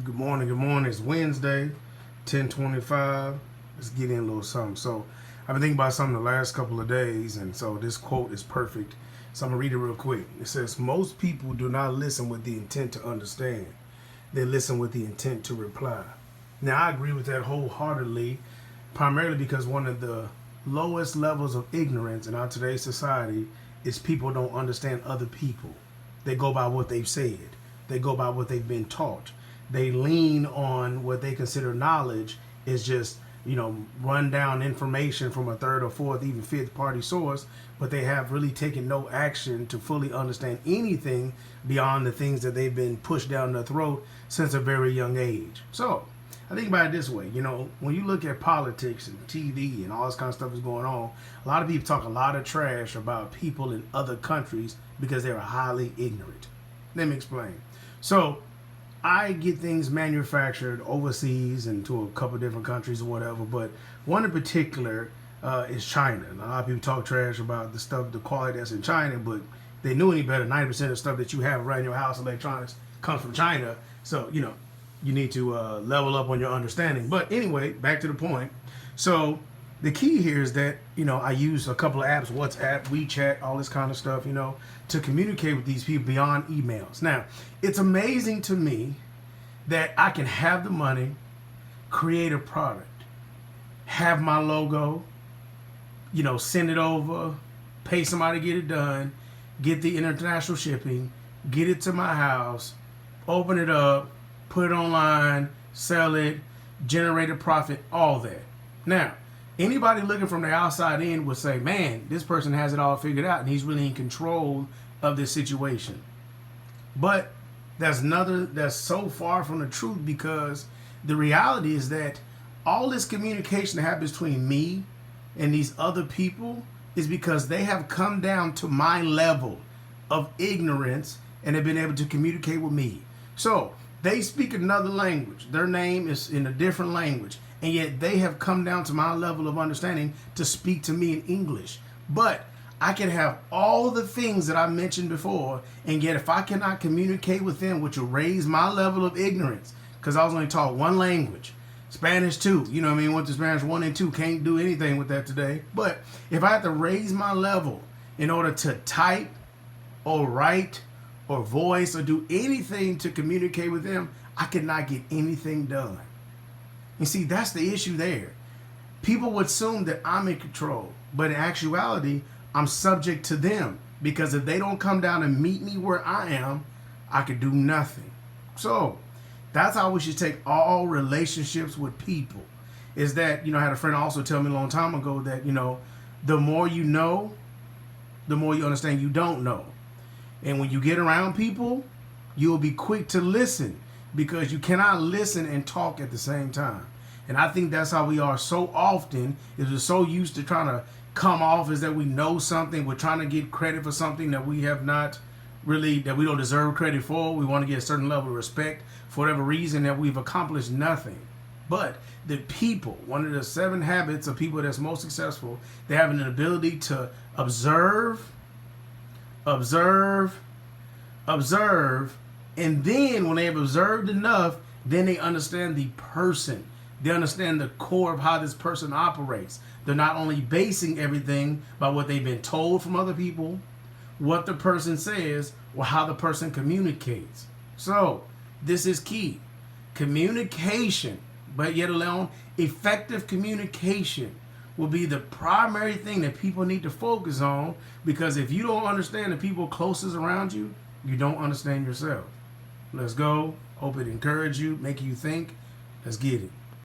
Good morning. Good morning. It's Wednesday, 10:25. Let's get in a little something. So, I've been thinking about something the last couple of days, and so this quote is perfect. So, I'm going to read it real quick. It says, "Most people do not listen with the intent to understand, they listen with the intent to reply." Now, I agree with that wholeheartedly, primarily because one of the lowest levels of ignorance in our today's society is people don't understand other people. They go by what they've said, they go by what they've been taught. They lean on what they consider knowledge is just, run down information from a third or fourth, even fifth party source, but they have really taken no action to fully understand anything beyond the things that they've been pushed down their throat since a very young age. So, I think about it this way, when you look at politics and TV and all this kind of stuff is going on, a lot of people talk a lot of trash about people in other countries because they're highly ignorant. Let me explain. So, I get things manufactured overseas and to a couple different countries or whatever, but one in particular is China. And a lot of people talk trash about the quality that's in China, but they knew any better. 90% of the stuff that you have around your house, electronics, comes from China. So, you need to level up on your understanding. But anyway, back to the point. So the key here is that, I use a couple of apps, WhatsApp, WeChat, all this kind of stuff, to communicate with these people beyond emails. Now, it's amazing to me that I can have the money, create a product, have my logo, send it over, pay somebody to get it done, get the international shipping, get it to my house, open it up, put it online, sell it, generate a profit, all that. Now, anybody looking from the outside in would say, man, this person has it all figured out and he's really in control of this situation. But that's so far from the truth, because the reality is that all this communication that happens between me and these other people is because they have come down to my level of ignorance and have been able to communicate with me. So they speak another language. Their name is in a different language. And yet they have come down to my level of understanding to speak to me in English. But I can have all the things that I mentioned before, and yet if I cannot communicate with them, which will raise my level of ignorance, because I was only taught one language, Spanish 2, went to Spanish 1 and 2, can't do anything with that today. But if I have to raise my level in order to type or write or voice or do anything to communicate with them, I cannot get anything done. You see, that's the issue there. People would assume that I'm in control, but in actuality, I'm subject to them, because if they don't come down and meet me where I am, I could do nothing. So that's how we should take all relationships with people. Is that, I had a friend also tell me a long time ago that, the more you know, the more you understand you don't know. And when you get around people, you'll be quick to listen, because you cannot listen and talk at the same time. And I think that's how we are so often, is we're so used to trying to come off as that we know something. We're trying to get credit for something that we have not really, that we don't deserve credit for. We want to get a certain level of respect for whatever reason that we've accomplished nothing. But the people, one of the 7 habits of people that's most successful, they have an ability to observe, and then when they have observed enough, then they understand the person. They understand the core of how this person operates. They're not only basing everything by what they've been told from other people, what the person says, or how the person communicates. So this is key. Communication, but yet alone effective communication, will be the primary thing that people need to focus on, because if you don't understand the people closest around you, you don't understand yourself. Let's go. Hope it encouraged you, make you think. Let's get it.